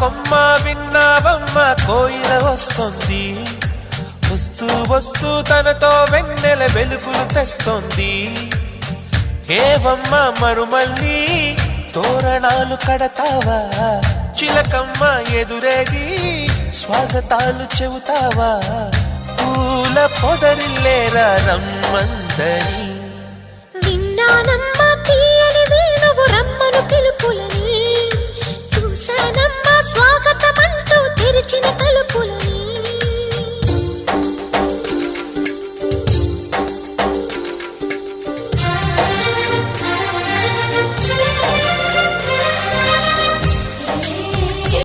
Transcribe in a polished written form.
కొమ్మ విన్నావమ్మ కోయిల వస్తుంది, వస్తూ వస్తూ తనతో వెన్నెల వెలుగులు తెస్తుంది. ఏవమ్మ మరుమల్లి తోరణాలు కడతావా, చిలకమ్మ ఎదురేగి స్వాగతాలు చెబుతావా, పూల పొదరిల్లేరా రమ్మందని. విన్నానమ్మా తీయని వేణువు రమ్మను పిలుపులని, చూశానమ్మా స్వాగతమంటూ తెరిచిన